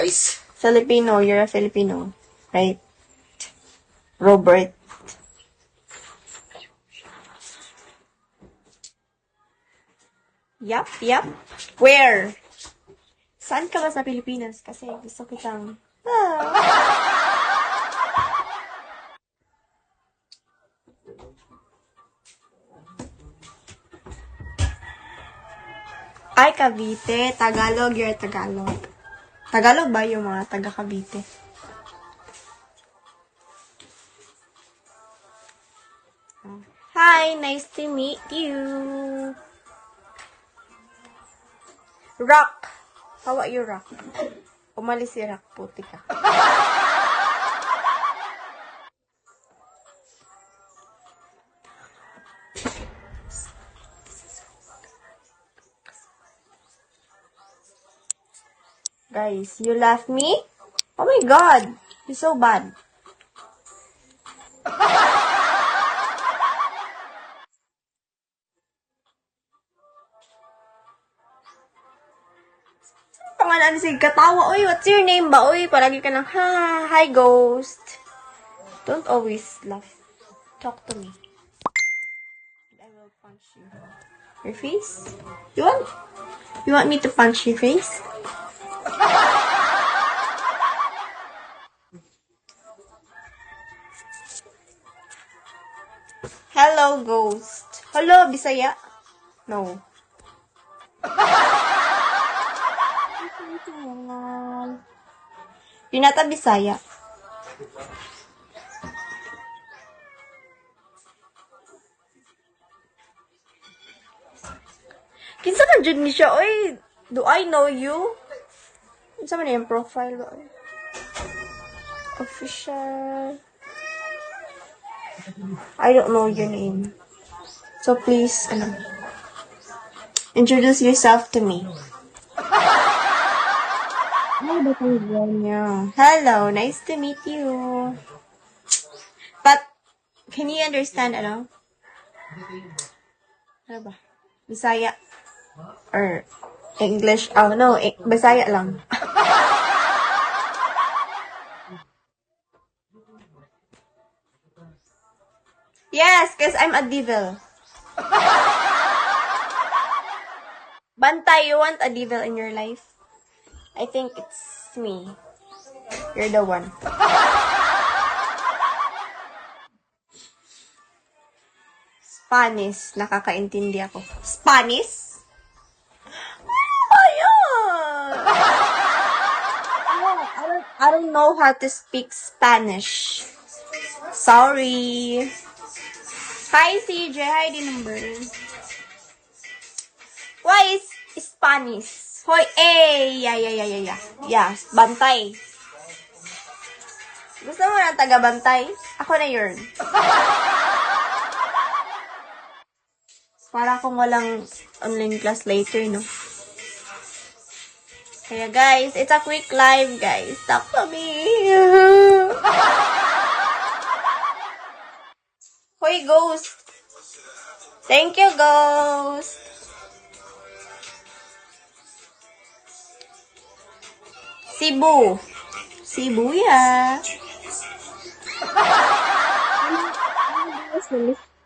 guys. Filipino, you're a Filipino, right? Robert. Yup. Where? Saan ka ba sa Pilipinas? Kasi gusto kitang... Ay, Cavite. Tagalog, you're Tagalog. Tagalog ba yung mga taga Cavite? Hi, nice to meet you. Rock. How about you, Rock? Umalis si Rock, puti ka. Guys, you laugh me? Oh my god, you're so bad. Pangalan si katawa. Uy, what's your name ba? Uy, palagi ka ng, hi, ghost. Don't always laugh. Talk to me. And I will punch you. Your face? You want me to punch your face? Hello, ghost. Hello, Bisaya? No. You're not a Bisaya. Kinsa ka jud ni siya? Oy, do I know you? Kinsa man yung profile ba? Oy? Official. I don't know your name. So please, introduce yourself to me. Hello, nice to meet you. But, can you understand, ano ba? Bisaya. Or, English. Oh, no, Bisaya lang. Yes, because I'm a devil. Bantay, you want a devil in your life? I think it's me. You're the one. Spanish. Nakakaintindi ako. Spanish? Ayun! I don't know how to speak Spanish. Sorry. Hi, CJ. Hi, the number. Why is Spanish? Hoy, yeah. Yeah, bantay. Gusto mo ng taga-bantay? Ako na yun. Para kung walang online class later, no? Kaya guys, it's a quick live, guys. Talk to me. Hoy, ghost. Thank you, ghost. Cebu, yeah.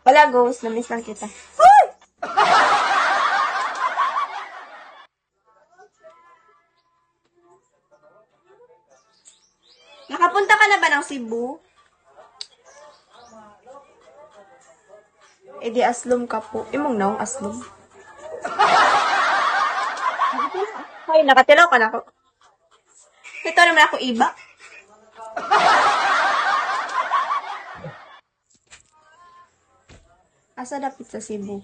Wala, ghost. Namiss lang kita. Nakapunta ka na ba ng Cebu? Eh di aslom ka po. Imong naong aslom. Ay, nakatilaw ka na ako. Ito naman ako iba. Asa dapit sa Cebu?